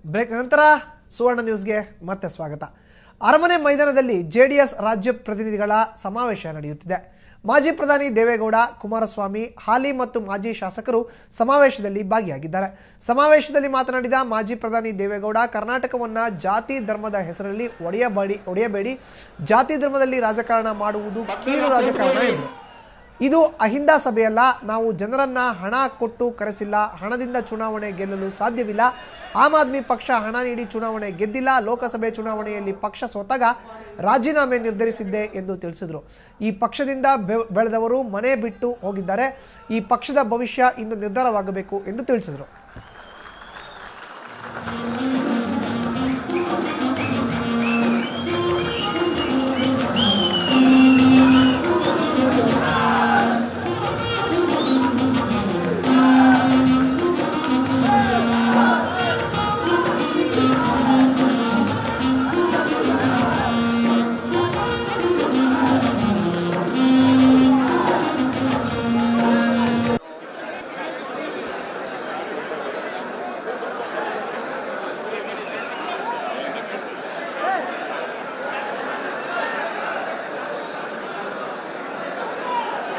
Break ನಂತರ ಸುವರ್ಣ ನ್ಯೂಸ್ಗೆ ಮತ್ತೆ ಸ್ವಾಗತ. ಅರಮನೆ ಮೈದಾನದಲ್ಲಿ ಜೆಡಿಎಸ್ ರಾಜ್ಯ ಪ್ರತಿನಿಧಿಗಳ ಸಮಾವೇಶ ನಡೆಯುತ್ತಿದೆ. ಮಾಜಿ ಪ್ರಧಾನಿ ದೇವೇಗೌಡ, ಕುಮಾರಸ್ವಾಮಿ, ಹಾಲಿ ಮತ್ತು ಮಾಜಿ ಶಾಸಕರು ಸಮಾವೇಶದಲ್ಲಿ ಭಾಗಿಯಾಗಿದ್ದಾರೆ. ಸಮಾವೇಶದಲ್ಲಿ ಮಾತನಾಡಿದ ಮಾಜಿ ಪ್ರಧಾನಿ ದೇವೇಗೌಡ, ಕರ್ನಾಟಕವನ್ನು ಜಾತಿ ಧರ್ಮದ ಹೆಸರಲ್ಲಿ ಒಡೆಯಬೇಡಿ, ಜಾತಿ ಧರ್ಮದಲ್ಲಿ ರಾಜಕಾರಣ ಮಾಡುವುದು ಕೀಳು ರಾಜಕಾರಣ ಎಂದರು. ಇದು ಅಹಿಂದ ಸಭೆಯಲ್ಲ, ನಾವು ಜನರನ್ನ ಹಣ ಕೊಟ್ಟು ಕರೆಸಿಲ್ಲ, ಹಣದಿಂದ ಚುನಾವಣೆ ಗೆಲ್ಲಲು ಸಾಧ್ಯವಿಲ್ಲ. ಆಮ್ ಆದ್ಮಿ ಪಕ್ಷ ಹಣ ನೀಡಿ ಚುನಾವಣೆ ಗೆದ್ದಿಲ್ಲ. ಲೋಕಸಭೆ ಚುನಾವಣೆಯಲ್ಲಿ ಪಕ್ಷ ಸೋತಾಗ ರಾಜೀನಾಮೆ ನಿರ್ಧರಿಸಿದ್ದೆ ಎಂದು ತಿಳಿಸಿದರು. ಈ ಪಕ್ಷದಿಂದ ಬೆಳೆದವರು ಮನೆ ಬಿಟ್ಟು ಹೋಗಿದ್ದಾರೆ. ಈ ಪಕ್ಷದ ಭವಿಷ್ಯ ಇಂದು ನಿರ್ಧಾರವಾಗಬೇಕು ಎಂದು ತಿಳಿಸಿದರು.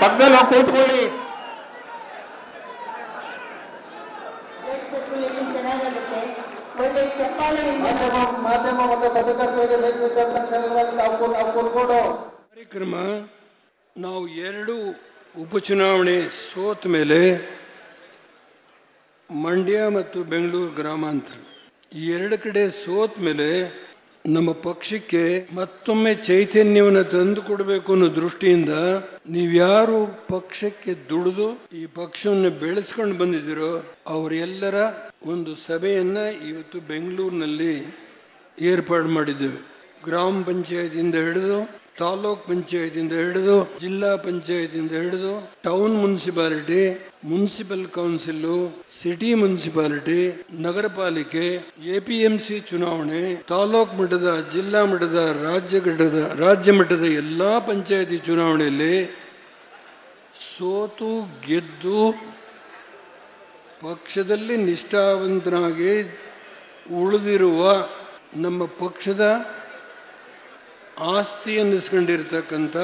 ಪಕ್ಕದಲ್ಲಿ ಹೋಗಿ ಕೂತ್ಕೊಳ್ಳಿ. ಮಾಧ್ಯಮ ಮತ್ತು ಪತ್ರಕರ್ತರಿಗೆ ಬೇಕಾದ ಕ್ಷಣಗಳಲ್ಲಿ ನಾವು ಕೂತ್ಕೊಂಡು ಕಾರ್ಯಕ್ರಮ. ನಾವು 2 ಉಪಚುನಾವಣೆ ಸೋತ ಮೇಲೆ ಮಂಡ್ಯ ಮತ್ತು ಬೆಂಗಳೂರು ಗ್ರಾಮಾಂತರ ಈ 2 ಕಡೆ ಸೋತ ಮೇಲೆ ನಮ್ಮ ಪಕ್ಷಕ್ಕೆ ಮತ್ತೊಮ್ಮೆ ಚೈತನ್ಯವನ್ನು ತಂದು ಕೊಡಬೇಕು ಅನ್ನೋ ದೃಷ್ಟಿಯಿಂದ ನೀವ್ಯಾರು ಪಕ್ಷಕ್ಕೆ ದುಡಿದು ಈ ಪಕ್ಷವನ್ನು ಬೆಳೆಸ್ಕೊಂಡು ಬಂದಿದ್ದೀರೋ ಅವರೆಲ್ಲರ ಒಂದು ಸಭೆಯನ್ನ ಇವತ್ತು ಬೆಂಗಳೂರಿನಲ್ಲಿ ಏರ್ಪಾಡು ಮಾಡಿದ್ದೇವೆ. ಗ್ರಾಮ ಪಂಚಾಯತಿಯಿಂದ ಹಿಡಿದು, ತಾಲೂಕ್ ಪಂಚಾಯತಿಯಿಂದ ಹಿಡಿದು, ಜಿಲ್ಲಾ ಪಂಚಾಯತಿಯಿಂದ ಹಿಡಿದು, town municipality, municipal council, city municipality, ನಗರ ಪಾಲಿಕೆ, ಎಪಿಎಂಸಿ ಚುನಾವಣೆ, ತಾಲೂಕ್ ಮಟ್ಟದ, ಜಿಲ್ಲಾ ಮಟ್ಟದ, ರಾಜ್ಯ ಮಟ್ಟದ ಎಲ್ಲಾ ಪಂಚಾಯತಿ ಚುನಾವಣೆಯಲ್ಲಿ ಸೋತು ಗೆದ್ದು ಪಕ್ಷದಲ್ಲಿ ನಿಷ್ಠಾವಂತನಾಗಿ ಉಳಿದಿರುವ ನಮ್ಮ ಪಕ್ಷದ ಆಸ್ತಿ ಅನ್ನಿಸ್ಕೊಂಡಿರ್ತಕ್ಕಂಥ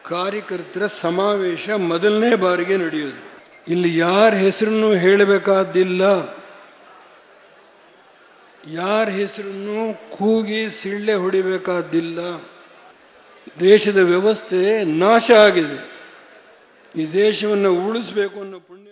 ಕಾರ್ಯಕರ್ತರ ಸಮಾವೇಶ ಮೊದಲನೇ ಬಾರಿಗೆ ನಡೆಯೋದು. ಇಲ್ಲಿ ಯಾರ ಹೆಸರನ್ನು ಹೇಳಬೇಕಾದಿಲ್ಲ, ಯಾರ ಹೆಸರನ್ನು ಕೂಗಿ ಸಿಳ್ಳೆ ಹೊಡಿಬೇಕಾದಿಲ್ಲ. ದೇಶದ ವ್ಯವಸ್ಥೆ ನಾಶ ಆಗಿದೆ. ಈ ದೇಶವನ್ನು ಉಳಿಸಬೇಕು ಅನ್ನೋ ಪುಣ್ಯ